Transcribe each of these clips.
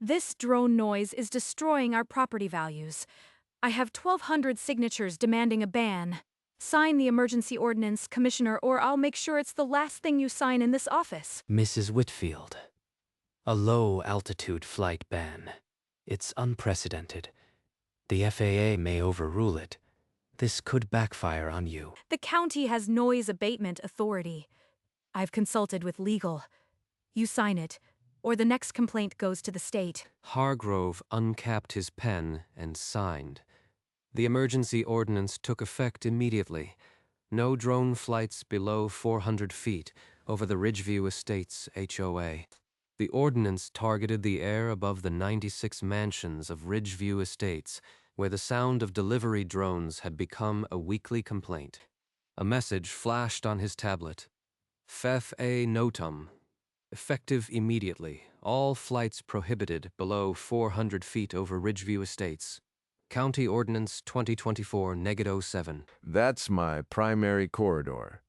This drone noise is destroying our property values. I have 1,200 signatures demanding a ban. Sign the emergency ordinance, Commissioner, or I'll make sure it's the last thing you sign in this office. Mrs. Whitfield, a low-altitude flight ban. It's unprecedented. The FAA may overrule it. This could backfire on you. The county has noise abatement authority. I've consulted with legal. You sign it, or the next complaint goes to the state. Hargrove uncapped his pen and signed. The emergency ordinance took effect immediately. No drone flights below 400 feet over the Ridgeview Estates HOA. The ordinance targeted the air above the 96 mansions of Ridgeview Estates, where the sound of delivery drones had become a weekly complaint. A message flashed on his tablet. FAA notum. Effective immediately. All flights prohibited below 400 feet over Ridgeview Estates. County Ordinance 2024-07. That's my primary corridor.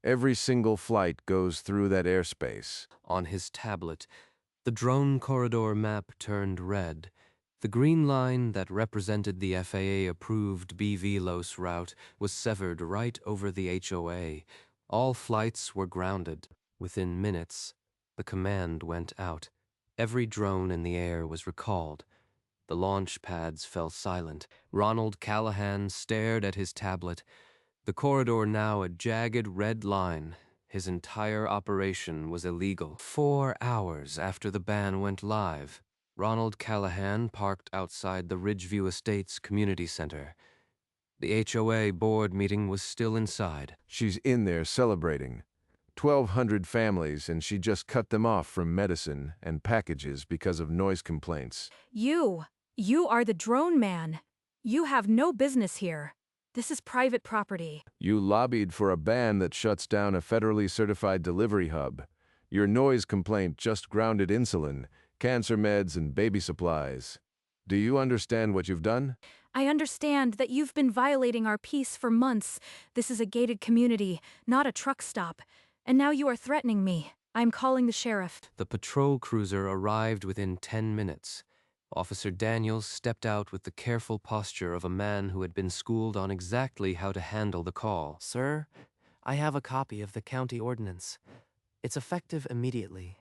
Every single flight goes through that airspace. On his tablet, the drone corridor map turned red. The green line that represented the FAA-approved BVLOS route was severed right over the HOA. All flights were grounded. Within minutes, the command went out. Every drone in the air was recalled. The launch pads fell silent. Ronald Callahan stared at his tablet. The corridor now a jagged red line. His entire operation was illegal. 4 hours after the ban went live, Ronald Callahan parked outside the Ridgeview Estates Community Center. The HOA board meeting was still inside. She's in there celebrating. 1,200 families, and she just cut them off from medicine and packages because of noise complaints. You are the drone man. You have no business here. This is private property. You lobbied for a ban that shuts down a federally certified delivery hub. Your noise complaint just grounded insulin, cancer meds, and baby supplies. Do you understand what you've done? I understand that you've been violating our peace for months. This is a gated community, not a truck stop. And now you are threatening me. I'm calling the sheriff. The patrol cruiser arrived within 10 minutes. Officer Daniels stepped out with the careful posture of a man who had been schooled on exactly how to handle the call. Sir, I have a copy of the county ordinance. It's effective immediately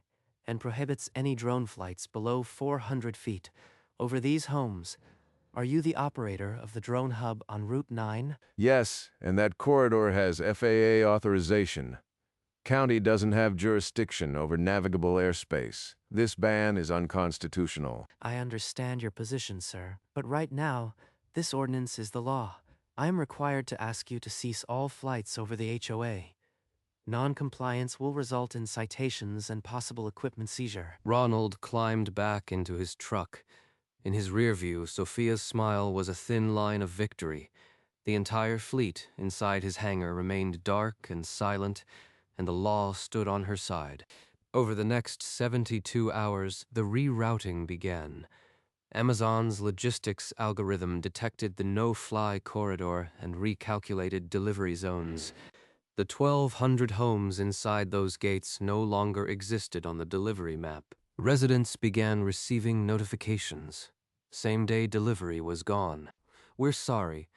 and prohibits any drone flights below 400 feet over these homes. Are you the operator of the drone hub on Route 9? Yes, and that corridor has FAA authorization. County doesn't have jurisdiction over navigable airspace. This ban is unconstitutional. I understand your position, sir, but right now, this ordinance is the law. I am required to ask you to cease all flights over the HOA. Non-compliance will result in citations and possible equipment seizure. Ronald climbed back into his truck. In his rear view, Sophia's smile was a thin line of victory. The entire fleet inside his hangar remained dark and silent, and the law stood on her side. Over the next 72 hours, the rerouting began. Amazon's logistics algorithm detected the no-fly corridor and recalculated delivery zones. The 1,200 homes inside those gates no longer existed on the delivery map. Residents began receiving notifications. Same-day delivery was gone. We're sorry.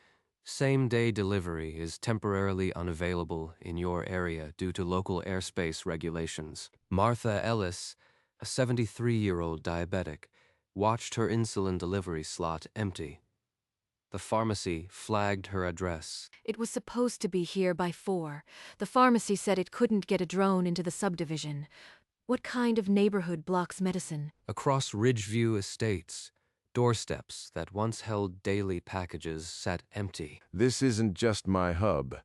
Same-day delivery is temporarily unavailable in your area due to local airspace regulations. Martha Ellis, a 73-year-old diabetic, watched her insulin delivery slot empty. The pharmacy flagged her address. It was supposed to be here by 4. The pharmacy said it couldn't get a drone into the subdivision. What kind of neighborhood blocks medicine? Across Ridgeview Estates, doorsteps that once held daily packages sat empty. This isn't just my hub.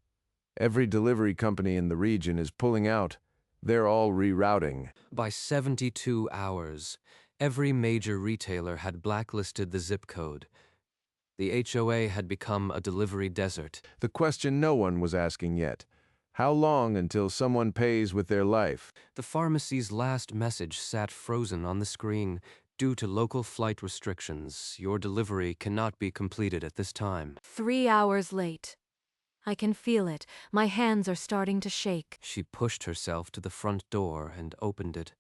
Every delivery company in the region is pulling out. They're all rerouting. By 72 hours, every major retailer had blacklisted the zip code. The HOA had become a delivery desert. The question no one was asking yet: how long until someone pays with their life? The pharmacy's last message sat frozen on the screen. Due to local flight restrictions, your delivery cannot be completed at this time. 3 hours late. I can feel it. My hands are starting to shake. She pushed herself to the front door and opened it.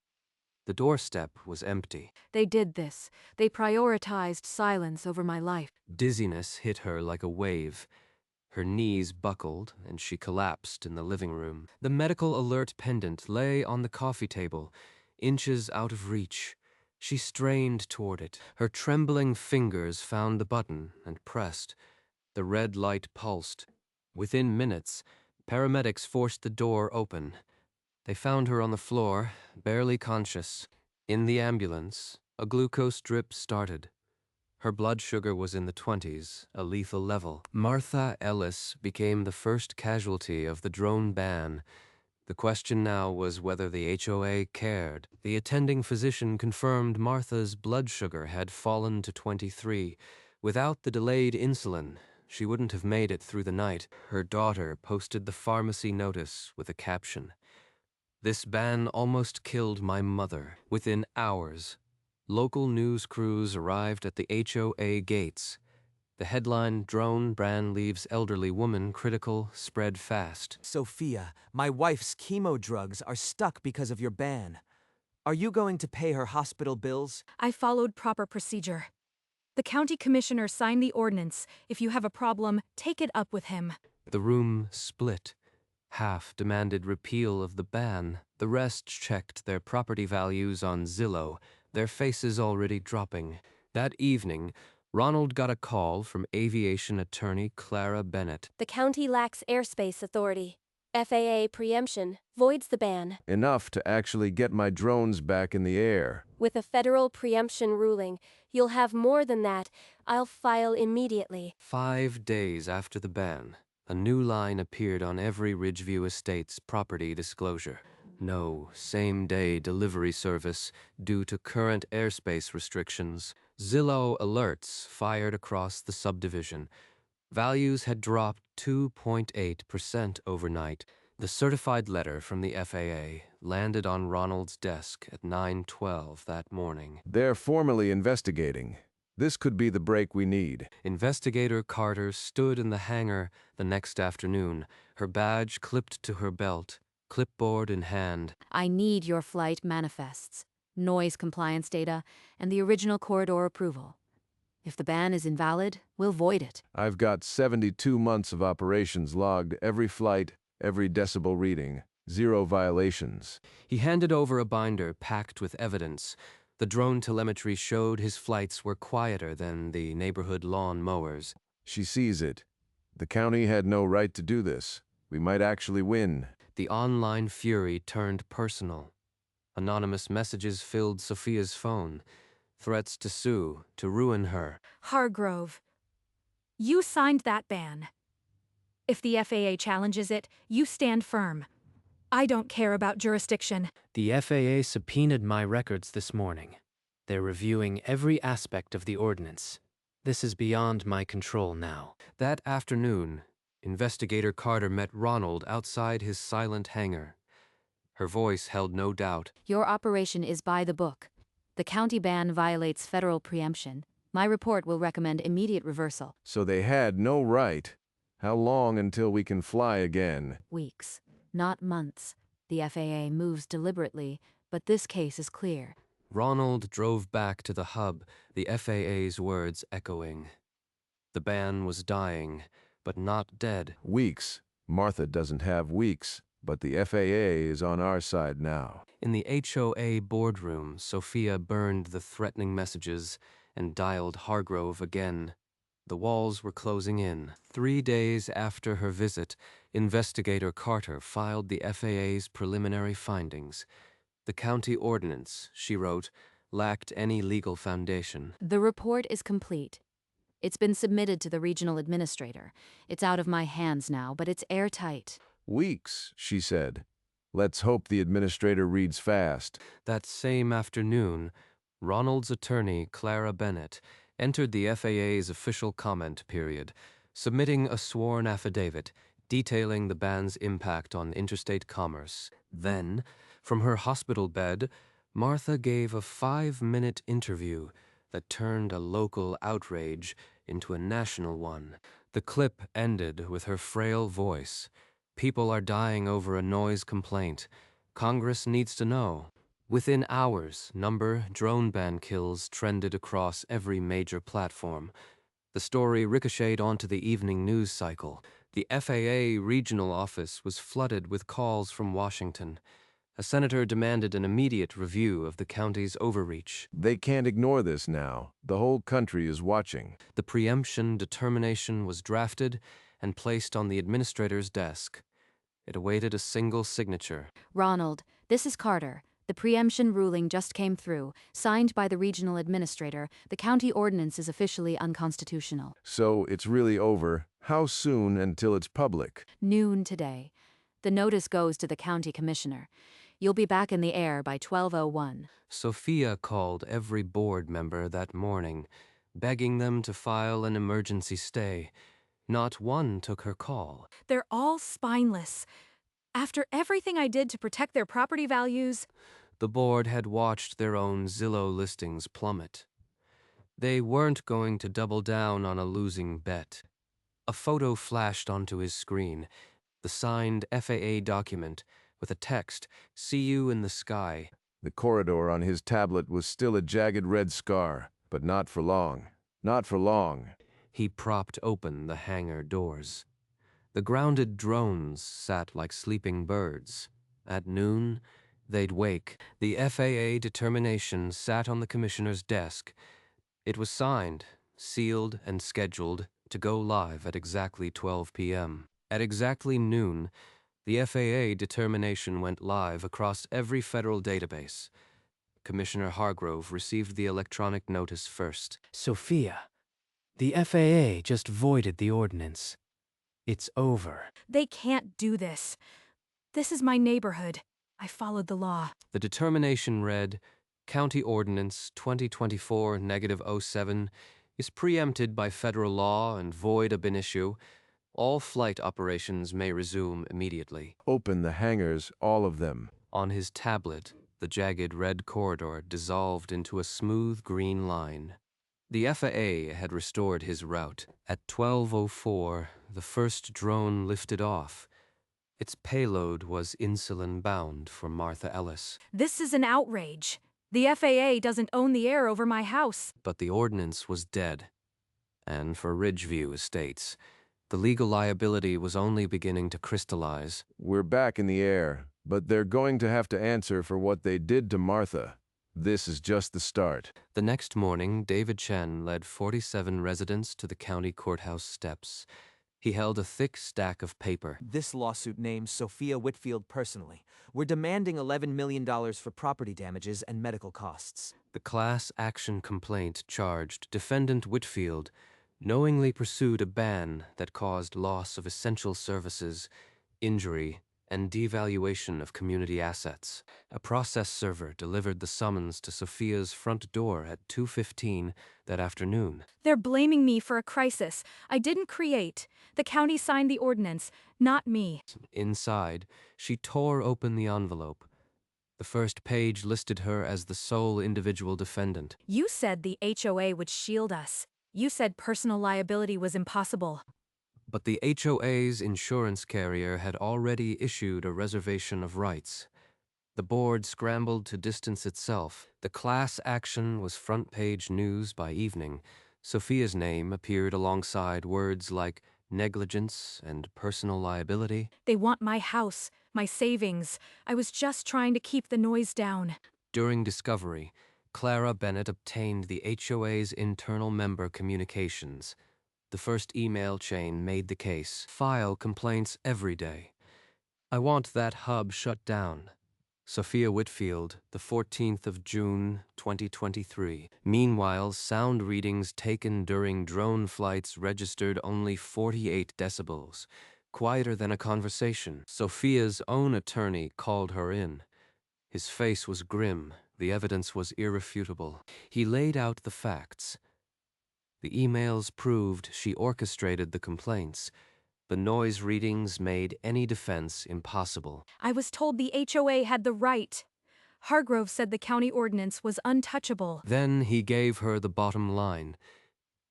The doorstep was empty. They did this. They prioritized silence over my life. Dizziness hit her like a wave. Her knees buckled, and she collapsed in the living room. The medical alert pendant lay on the coffee table, inches out of reach. She strained toward it. Her trembling fingers found the button and pressed. The red light pulsed. Within minutes, paramedics forced the door open. They found her on the floor, barely conscious. In the ambulance, a glucose drip started. Her blood sugar was in the 20s, a lethal level. Martha Ellis became the first casualty of the drone ban. The question now was whether the HOA cared. The attending physician confirmed Martha's blood sugar had fallen to 23. Without the delayed insulin, she wouldn't have made it through the night. Her daughter posted the pharmacy notice with a caption. "This ban almost killed my mother." Within hours, local news crews arrived at the HOA gates. The headline, "Drone Ban Leaves Elderly Woman Critical," spread fast. Sophia, my wife's chemo drugs are stuck because of your ban. Are you going to pay her hospital bills? I followed proper procedure. The county commissioner signed the ordinance. If you have a problem, take it up with him. The room split. Half demanded repeal of the ban. The rest checked their property values on Zillow, their faces already dropping. That evening, Ronald got a call from aviation attorney Clara Bennett. The county lacks airspace authority. FAA preemption voids the ban. Enough to actually get my drones back in the air. With a federal preemption ruling, you'll have more than that. I'll file immediately. 5 days after the ban, a new line appeared on every Ridgeview Estates property disclosure. No same-day delivery service due to current airspace restrictions. Zillow alerts fired across the subdivision. Values had dropped 2.8% overnight. The certified letter from the FAA landed on Ronald's desk at 9:12 that morning. They're formally investigating. This could be the break we need. Investigator Carter stood in the hangar the next afternoon, her badge clipped to her belt, clipboard in hand. I need your flight manifests, noise compliance data, and the original corridor approval. If the ban is invalid, we'll void it. I've got 72 months of operations logged, every flight, every decibel reading, 0 violations. He handed over a binder packed with evidence. The drone telemetry showed his flights were quieter than the neighborhood lawn mowers. She sees it. The county had no right to do this. We might actually win. The online fury turned personal. Anonymous messages filled Sophia's phone. Threats to sue, to ruin her. Hargrove, you signed that ban. If the FAA challenges it, you stand firm. I don't care about jurisdiction. The FAA subpoenaed my records this morning. They're reviewing every aspect of the ordinance. This is beyond my control now. That afternoon, Investigator Carter met Ronald outside his silent hangar. Her voice held no doubt. Your operation is by the book. The county ban violates federal preemption. My report will recommend immediate reversal. So they had no right. How long until we can fly again? Weeks, not months. The FAA moves deliberately, but this case is clear. Ronald drove back to the hub, the FAA's words echoing. The ban was dying, but not dead. Weeks. Martha doesn't have weeks, but the FAA is on our side now. In the HOA boardroom, Sophia burned the threatening messages and dialed Hargrove again. The walls were closing in. 3 days after her visit, Investigator Carter filed the FAA's preliminary findings. The county ordinance, she wrote, lacked any legal foundation. The report is complete. It's been submitted to the regional administrator. It's out of my hands now, but it's airtight. Weeks, she said. Let's hope the administrator reads fast. That same afternoon, Ronald's attorney, Clara Bennett, entered the FAA's official comment period, submitting a sworn affidavit detailing the ban's impact on interstate commerce. Then, from her hospital bed, Martha gave a 5-minute interview that turned a local outrage into a national one. The clip ended with her frail voice. People are dying over a noise complaint. Congress needs to know. Within hours, drone ban kills trended across every major platform. The story ricocheted onto the evening news cycle. The FAA regional office was flooded with calls from Washington. A senator demanded an immediate review of the county's overreach. They can't ignore this now. The whole country is watching. The preemption determination was drafted and placed on the administrator's desk. It awaited a single signature. Ronald, this is Carter. The preemption ruling just came through, signed by the regional administrator. The county ordinance is officially unconstitutional. So it's really over. How soon until it's public? Noon today. The notice goes to the county commissioner. You'll be back in the air by 12:01. Sophia called every board member that morning, begging them to file an emergency stay. Not one took her call. They're all spineless. After everything I did to protect their property values, The board had watched their own Zillow listings plummet. They weren't going to double down on a losing bet. A photo flashed onto his screen, the signed FAA document with a text, "See you in the sky." The corridor on his tablet was still a jagged red scar, but not for long. Not for long. He propped open the hangar doors. The grounded drones sat like sleeping birds. At noon, they'd wake. The FAA determination sat on the commissioner's desk. It was signed, sealed, and scheduled to go live at exactly 12 p.m. At exactly noon, the FAA determination went live across every federal database. Commissioner Hargrove received the electronic notice first. Sophia, the FAA just voided the ordinance. It's over. they can't do this. This is my neighborhood. I followed the law. The determination read, County Ordinance 2024-07 is preempted by federal law and void ab initio. All flight operations may resume immediately. Open the hangars, all of them. On his tablet, the jagged red corridor dissolved into a smooth green line. The FAA had restored his route. At 12:04, the first drone lifted off. Its payload was insulin-bound for Martha Ellis. This is an outrage. The FAA doesn't own the air over my house. But the ordinance was dead. And for Ridgeview Estates, the legal liability was only beginning to crystallize. We're back in the air, but they're going to have to answer for what they did to Martha. This is just the start. The next morning, David Chen led 47 residents to the county courthouse steps. He held a thick stack of paper. This lawsuit names Sophia Whitfield personally. We're demanding $11 million for property damages and medical costs. The class action complaint charged defendant Whitfield knowingly pursued a ban that caused loss of essential services, injury, and devaluation of community assets. A process server delivered the summons to Sophia's front door at 2:15 that afternoon. They're blaming me for a crisis I didn't create. The county signed the ordinance, not me. Inside, she tore open the envelope. The first page listed her as the sole individual defendant. You said the HOA would shield us. You said personal liability was impossible. But the HOA's insurance carrier had already issued a reservation of rights. The board scrambled to distance itself. The class action was front-page news by evening. Sophia's name appeared alongside words like negligence and personal liability. They want my house, my savings. I was just trying to keep the noise down. During discovery, Clara Bennett obtained the HOA's internal member communications. The first email chain made the case. File complaints every day. I want that hub shut down. Sophia Whitfield, the 14th of June, 2023. Meanwhile, sound readings taken during drone flights registered only 48 decibels, quieter than a conversation. Sophia's own attorney called her in. His face was grim. The evidence was irrefutable. He laid out the facts. The emails proved she orchestrated the complaints. The noise readings made any defense impossible. I was told the HOA had the right. Hargrove said the county ordinance was untouchable. Then he gave her the bottom line.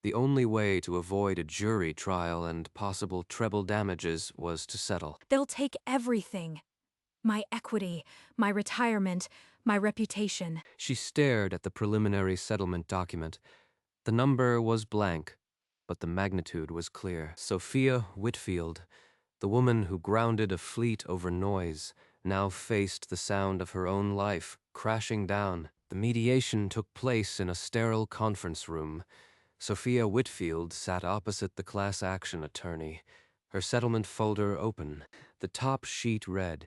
The only way to avoid a jury trial and possible treble damages was to settle. They'll take everything. My equity, my retirement, My reputation. She stared at the preliminary settlement document. The number was blank, but the magnitude was clear. Sophia Whitfield, the woman who grounded a fleet over noise, now faced the sound of her own life crashing down. The mediation took place in a sterile conference room. Sophia Whitfield sat opposite the class action attorney, her settlement folder open. The top sheet read,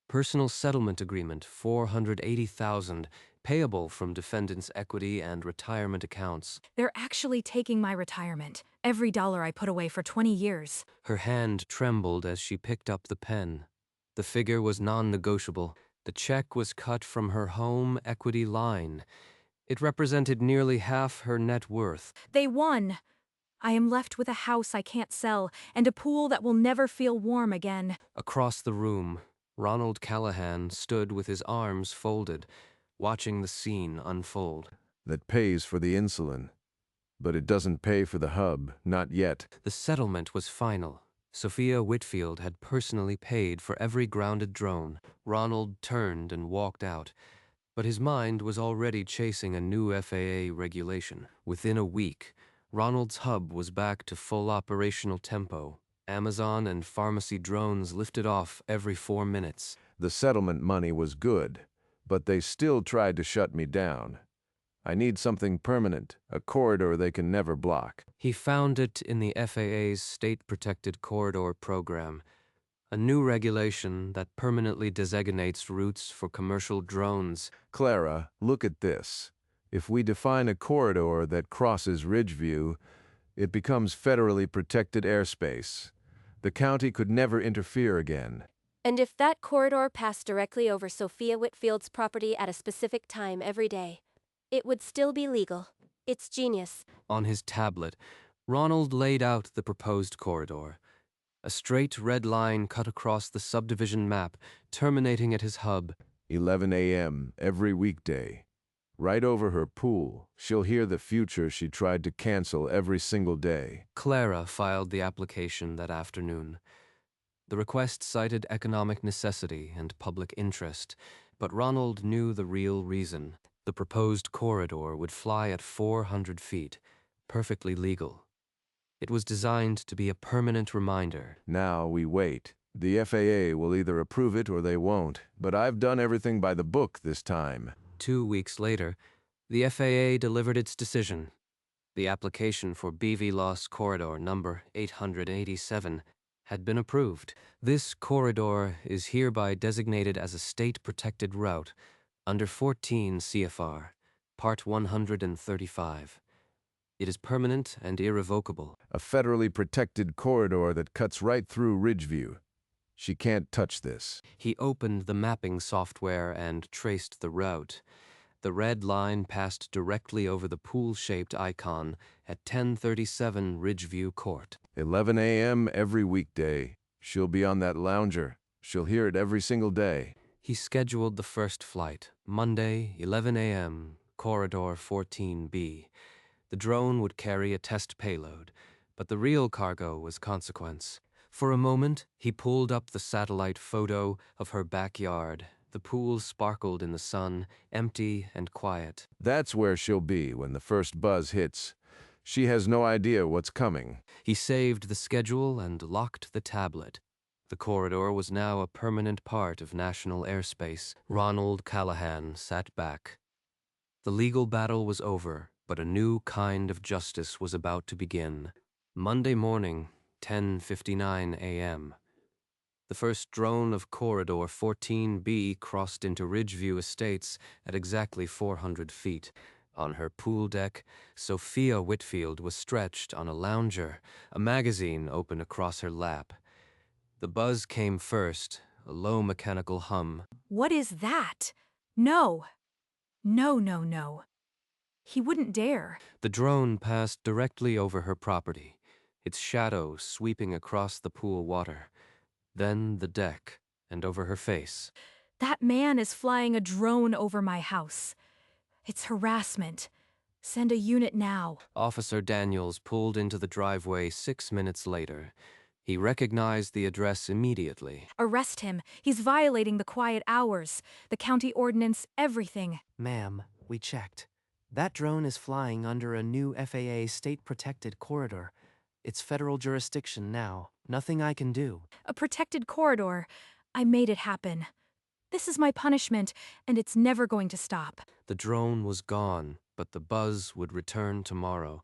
Personal Settlement Agreement, $480,000, payable from defendant's equity and retirement accounts. They're actually taking my retirement. Every dollar I put away for 20 years. Her hand trembled as she picked up the pen. The figure was non-negotiable. The check was cut from her home equity line. It represented nearly half her net worth. They won. I am left with a house I can't sell and a pool that will never feel warm again. Across the room, Ronald Callahan stood with his arms folded, watching the scene unfold. That pays for the insulin. But it doesn't pay for the hub, not yet. The settlement was final. Sophia Whitfield had personally paid for every grounded drone. Ronald turned and walked out, but his mind was already chasing a new FAA regulation. Within a week, Ronald's hub was back to full operational tempo. Amazon and pharmacy drones lifted off every 4 minutes. The settlement money was good, but they still tried to shut me down. I need something permanent, a corridor they can never block. He found it in the FAA's State Protected Corridor program, a new regulation that permanently designates routes for commercial drones. Clara, look at this. If we define a corridor that crosses Ridgeview, it becomes federally protected airspace. The county could never interfere again. And if that corridor passed directly over Sophia Whitfield's property at a specific time every day, it would still be legal. It's genius. On his tablet, Ronald laid out the proposed corridor. A straight red line cut across the subdivision map, terminating at his hub. 11 a.m. every weekday. Right over her pool, she'll hear the future she tried to cancel every single day. Clara filed the application that afternoon. The request cited economic necessity and public interest, but Ronald knew the real reason. The proposed corridor would fly at 400 feet, perfectly legal. It was designed to be a permanent reminder. Now we wait. The FAA will either approve it or they won't, but I've done everything by the book this time. 2 weeks later, the FAA delivered its decision. The application for BVLOS Corridor number 887 had been approved. This corridor is hereby designated as a state-protected route under 14 CFR, Part 135. It is permanent and irrevocable. A federally protected corridor that cuts right through Ridgeview. She can't touch this. He opened the mapping software and traced the route. The red line passed directly over the pool-shaped icon at 1037 Ridgeview Court. 11 a.m. every weekday. She'll be on that lounger. She'll hear it every single day. He scheduled the first flight, Monday, 11 a.m., Corridor 14B. The drone would carry a test payload, but the real cargo was consequence. For a moment, he pulled up the satellite photo of her backyard. The pool sparkled in the sun, empty and quiet. That's where she'll be when the first buzz hits. She has no idea what's coming. He saved the schedule and locked the tablet. The corridor was now a permanent part of national airspace. Ronald Callahan sat back. The legal battle was over, but a new kind of justice was about to begin. Monday morning, 10:59 a.m. The first drone of Corridor 14B crossed into Ridgeview Estates at exactly 400 feet. On her pool deck, Sophia Whitfield was stretched on a lounger, a magazine open across her lap. The buzz came first, a low mechanical hum. What is that? No. No, no, no. He wouldn't dare. The drone passed directly over her property, its shadow sweeping across the pool water. Then the deck, and over her face. That man is flying a drone over my house. It's harassment. Send a unit now. Officer Daniels pulled into the driveway 6 minutes later. He recognized the address immediately. Arrest him. He's violating the quiet hours, the county ordinance, everything. Ma'am, we checked. That drone is flying under a new FAA state-protected corridor. It's federal jurisdiction now. Nothing I can do. A protected corridor. I made it happen. This is my punishment, and it's never going to stop. The drone was gone, but the buzz would return tomorrow,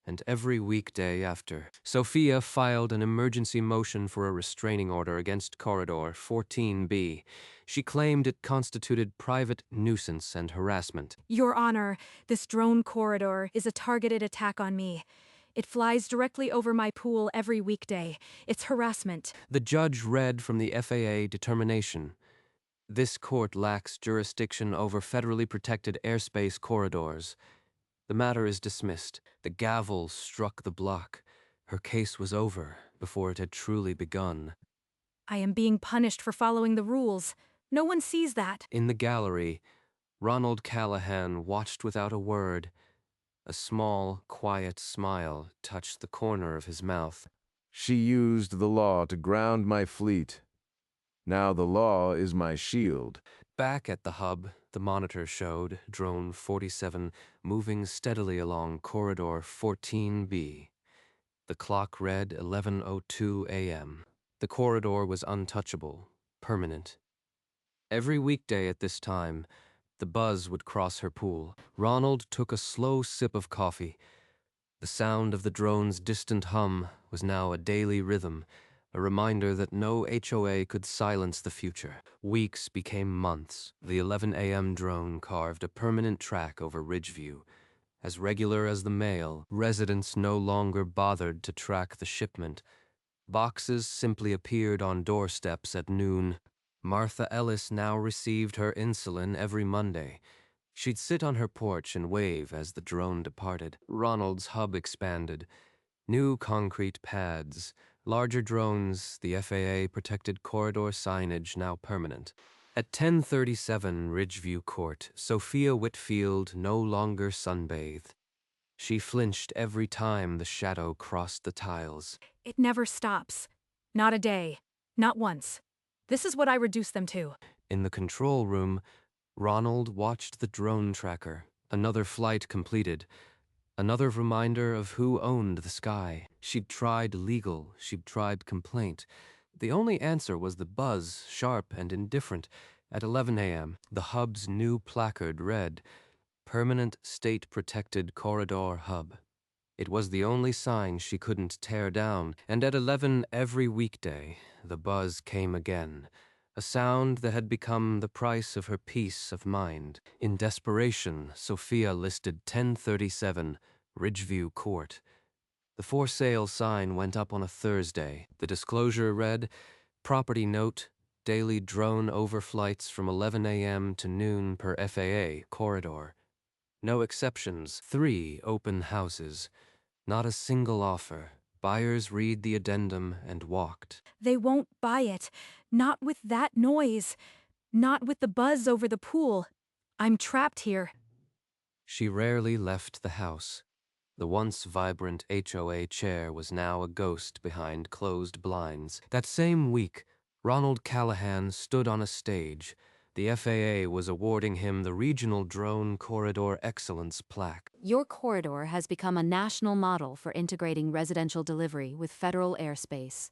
and every weekday after. Sophia filed an emergency motion for a restraining order against Corridor 14B. She claimed it constituted private nuisance and harassment. Your Honor, this drone corridor is a targeted attack on me. It flies directly over my pool every weekday. It's harassment. The judge read from the FAA determination. This court lacks jurisdiction over federally protected airspace corridors. The matter is dismissed. The gavel struck the block. Her case was over before it had truly begun. I am being punished for following the rules. No one sees that. In the gallery, Ronald Callahan watched without a word. A small, quiet smile touched the corner of his mouth. She used the law to ground my fleet. Now the law is my shield. Back at the hub, the monitor showed Drone 47 moving steadily along Corridor 14B. The clock read 11:02 a.m. The corridor was untouchable, permanent. Every weekday at this time, the buzz would cross her pool. Ronald took a slow sip of coffee. The sound of the drone's distant hum was now a daily rhythm, a reminder that no HOA could silence the future. Weeks became months. The 11 a.m. drone carved a permanent track over Ridgeview. As regular as the mail, residents no longer bothered to track the shipment. Boxes simply appeared on doorsteps at noon. Martha Ellis now received her insulin every Monday. She'd sit on her porch and wave as the drone departed. Ronald's hub expanded. New concrete pads, larger drones, the FAA-protected corridor signage now permanent. At 1037 Ridgeview Court, Sophia Whitfield no longer sunbathed. She flinched every time the shadow crossed the tiles. It never stops. Not a day. Not once. This is what I reduce them to. In the control room, Ronald watched the drone tracker. Another flight completed. Another reminder of who owned the sky. She'd tried legal, she'd tried complaint. The only answer was the buzz, sharp and indifferent. At 11 a.m., the hub's new placard read, Permanent State-Protected Corridor Hub. It was the only sign she couldn't tear down, and at 11 every weekday, the buzz came again, a sound that had become the price of her peace of mind. In desperation, Sophia listed 1037 Ridgeview Court. The for sale sign went up on a Thursday. The disclosure read, Property note, daily drone overflights from 11 a.m. to noon per FAA corridor. No exceptions, 3 open houses. Not a single offer. Buyers read the addendum and walked. They won't buy it. Not with that noise. Not with the buzz over the pool. I'm trapped here. She rarely left the house. The once vibrant HOA chair was now a ghost behind closed blinds. That same week, Ronald Callahan stood on a stage. The FAA was awarding him the Regional Drone Corridor Excellence Plaque. Your corridor has become a national model for integrating residential delivery with federal airspace.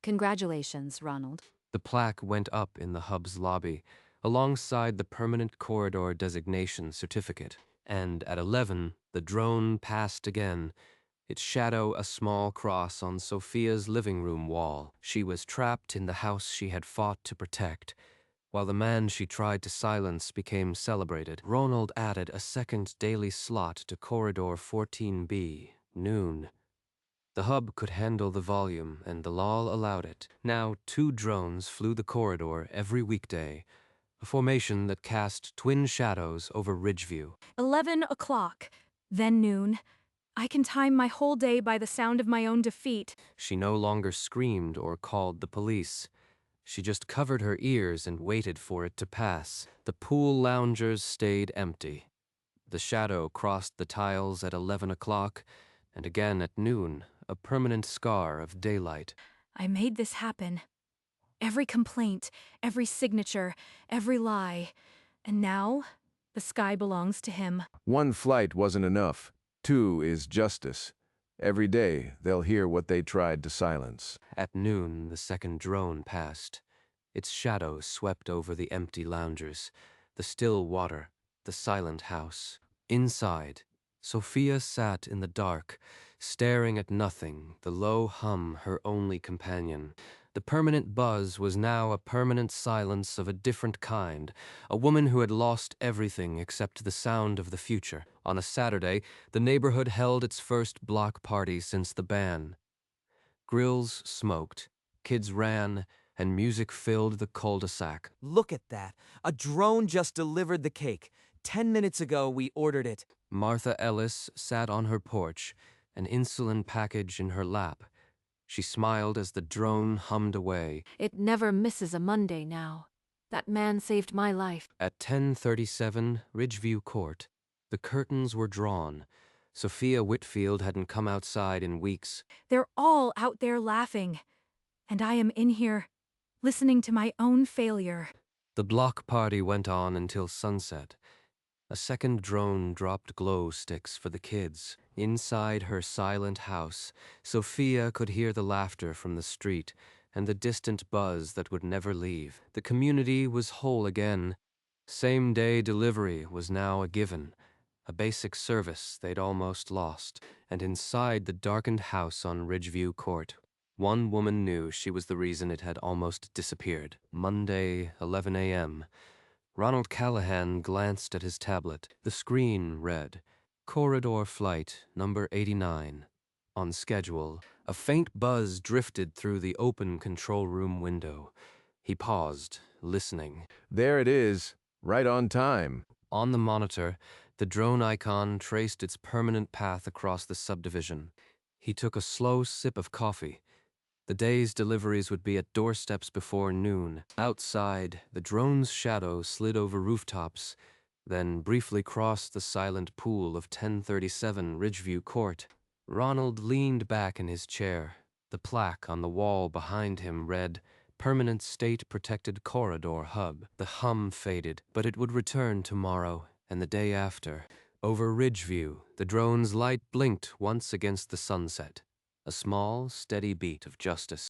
Congratulations, Ronald. The plaque went up in the hub's lobby, alongside the Permanent Corridor Designation Certificate. And at 11, the drone passed again, its shadow a small cross on Sophia's living room wall. She was trapped in the house she had fought to protect. While the man she tried to silence became celebrated, Ronald added a second daily slot to Corridor 14B, noon. The hub could handle the volume, and the law allowed it. Now 2 drones flew the corridor every weekday, a formation that cast twin shadows over Ridgeview. 11 o'clock. Then noon. I can time my whole day by the sound of my own defeat. She no longer screamed or called the police. She just covered her ears and waited for it to pass. The pool loungers stayed empty. The shadow crossed the tiles at 11 o'clock, and again at noon, a permanent scar of daylight. I made this happen. Every complaint, every signature, every lie. And now, the sky belongs to him. One flight wasn't enough. 2 is justice. Every day, they'll hear what they tried to silence. At noon, the second drone passed. Its shadow swept over the empty loungers, the still water, the silent house. Inside, Sophia sat in the dark, staring at nothing, the low hum her only companion. The permanent buzz was now a permanent silence of a different kind, a woman who had lost everything except the sound of the future. On a Saturday, the neighborhood held its first block party since the ban. Grills smoked, kids ran, and music filled the cul-de-sac. Look at that. A drone just delivered the cake. 10 minutes ago, we ordered it. Martha Ellis sat on her porch, an insulin package in her lap. She smiled as the drone hummed away. It never misses a Monday now. That man saved my life. At 10:37 Ridgeview Court, the curtains were drawn. Sophia Whitfield hadn't come outside in weeks. They're all out there laughing. And I am in here, listening to my own failure. The block party went on until sunset. A second drone dropped glow sticks for the kids. Inside her silent house, Sophia could hear the laughter from the street and the distant buzz that would never leave. The community was whole again. Same-day delivery was now a given, a basic service they'd almost lost. And inside the darkened house on Ridgeview Court, one woman knew she was the reason it had almost disappeared. Monday, 11 a.m. Ronald Callahan glanced at his tablet. The screen read, Corridor Flight Number 89. On schedule. A faint buzz drifted through the open control room window. He paused, listening. There it is, right on time. On the monitor, the drone icon traced its permanent path across the subdivision. He took a slow sip of coffee. The day's deliveries would be at doorsteps before noon. Outside, the drone's shadow slid over rooftops, then briefly crossed the silent pool of 1037 Ridgeview Court. Ronald leaned back in his chair. The plaque on the wall behind him read, Permanent State-Protected Corridor Hub. The hum faded, but it would return tomorrow and the day after. Over Ridgeview, the drone's light blinked once against the sunset. A small, steady beat of justice.